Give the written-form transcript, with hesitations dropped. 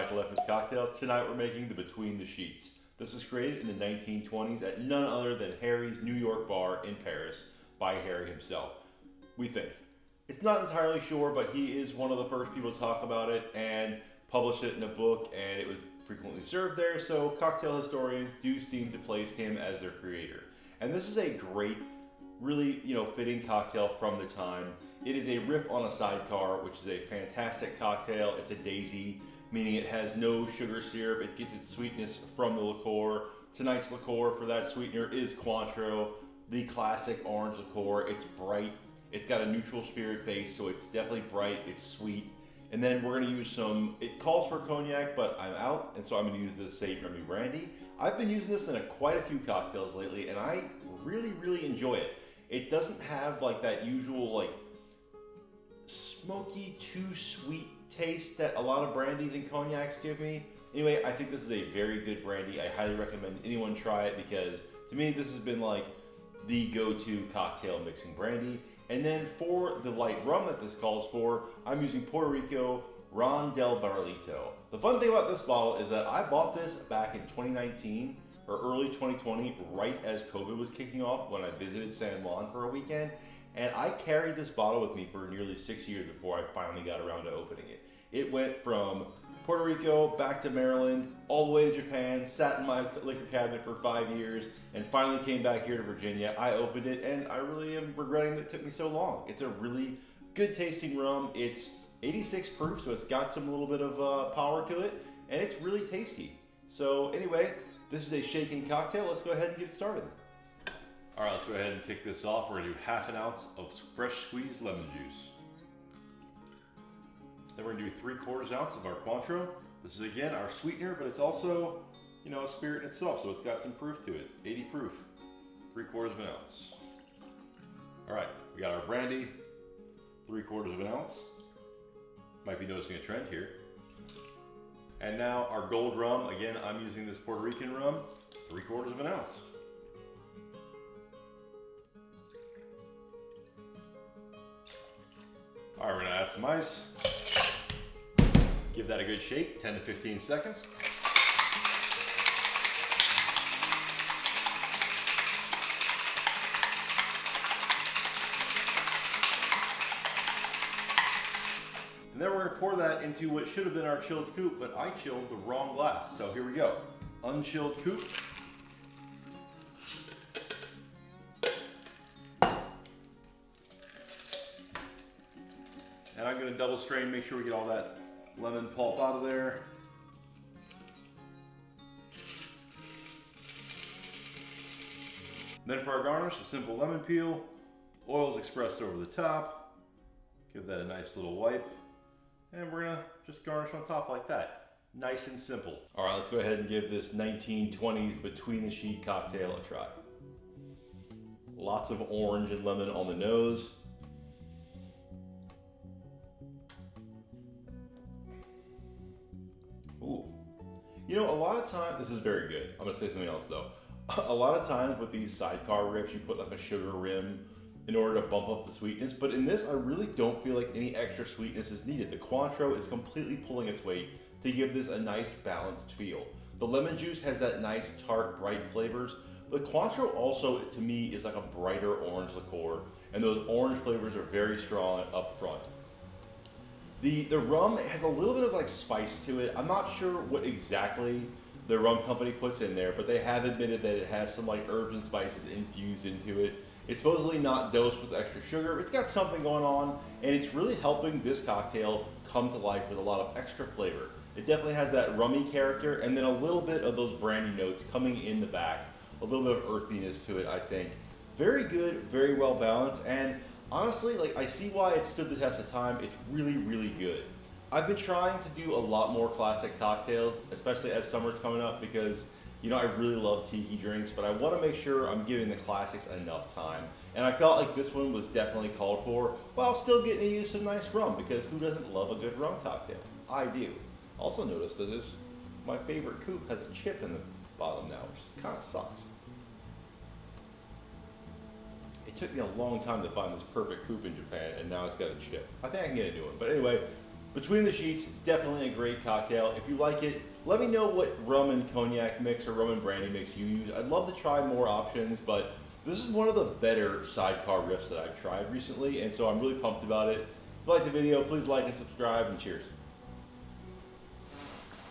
back to Left Cocktails. Tonight we're making the Between the Sheets. This was created in the 1920s at none other than Harry's New York bar in Paris by Harry himself. We think. It's not entirely sure, but he is one of the first people to talk about it and published it in a book, and it was frequently served there, so cocktail historians do seem to place him as their creator. And this is a great, really, fitting cocktail from the time. It is a riff on a sidecar, which is a fantastic cocktail. It's a daisy, meaning it has no sugar syrup. It gets its sweetness from the liqueur. Tonight's liqueur for that sweetener is Cointreau, the classic orange liqueur. It's bright. It's got a neutral spirit base, so it's definitely bright. It's sweet. And then we're going to use some, it calls for cognac, but I'm out, and so I'm going to use this St-Rémy Brandy. I've been using this in quite a few cocktails lately, and I really, really enjoy it. It doesn't have like that usual smoky, too sweet taste that a lot of brandies and cognacs give me. Anyway, I think this is a very good brandy. I highly recommend anyone try it because to me this has been like the go-to cocktail mixing brandy. And then for the light rum that this calls for, I'm using Puerto Rico Ron del Barrilito. The fun thing about this bottle is that I bought this back in 2019 or early 2020, right as COVID was kicking off when I visited San Juan for a weekend. And I carried this bottle with me for nearly 6 years before I finally got around to opening it. It went from Puerto Rico back to Maryland, all the way to Japan, sat in my liquor cabinet for 5 years, and finally came back here to Virginia. I opened it, and I really am regretting that it took me so long. It's a really good tasting rum. It's 86 proof, so it's got some little bit of power to it, and it's really tasty. So anyway, this is a shaken cocktail. Let's go ahead and get started. All right, let's go ahead and kick this off. We're gonna do ½ an ounce of fresh squeezed lemon juice. Then we're gonna do 3/4 ounce of our Cointreau. This is again our sweetener, but it's also, a spirit in itself, so it's got some proof to it. 80 proof, 3/4 ounce. All right, we got our brandy, 3/4 ounce. Might be noticing a trend here. And now our gold rum. Again, I'm using this Puerto Rican rum, 3/4 ounce. All right, we're gonna add some ice. Give that a good shake, 10 to 15 seconds. And then we're gonna pour that into what should have been our chilled coupe, but I chilled the wrong glass. So here we go, unchilled coupe. And I'm gonna double strain, make sure we get all that lemon pulp out of there. Then for our garnish, a simple lemon peel, oils expressed over the top. Give that a nice little wipe. And we're gonna just garnish on top like that. Nice and simple. All right, let's go ahead and give this 1920s Between the Sheet cocktail a try. Lots of orange and lemon on the nose. Ooh. A lot of times, this is very good. I'm gonna say something else though. A lot of times with these sidecar riffs, you put like a sugar rim in order to bump up the sweetness. But in this, I really don't feel like any extra sweetness is needed. The Cointreau is completely pulling its weight to give this a nice balanced feel. The lemon juice has that nice tart, bright flavors. The Cointreau also, to me, is like a brighter orange liqueur. And those orange flavors are very strong up front. The rum has a little bit of spice to it. I'm not sure what exactly the rum company puts in there, but they have admitted that it has some herbs and spices infused into it. It's supposedly not dosed with extra sugar. It's got something going on, and it's really helping this cocktail come to life with a lot of extra flavor. It definitely has that rummy character, and then a little bit of those brandy notes coming in the back. A little bit of earthiness to it, I think. Very good, very well balanced, and honestly, I see why it stood the test of time. It's really, really good. I've been trying to do a lot more classic cocktails, especially as summer's coming up, because I really love tiki drinks, but I want to make sure I'm giving the classics enough time. And I felt like this one was definitely called for, while still getting to use some nice rum, because who doesn't love a good rum cocktail? I do. Also notice that my favorite coupe has a chip in the bottom now, which kind of sucks. It took me a long time to find this perfect coupe in Japan, and now it's got a chip. I think I can get a new one. But anyway, Between the Sheets, definitely a great cocktail. If you like it, let me know what rum and cognac mix or rum and brandy mix you use. I'd love to try more options, but this is one of the better Sidecar riffs that I've tried recently, and so I'm really pumped about it. If you like the video, please like and subscribe, and cheers.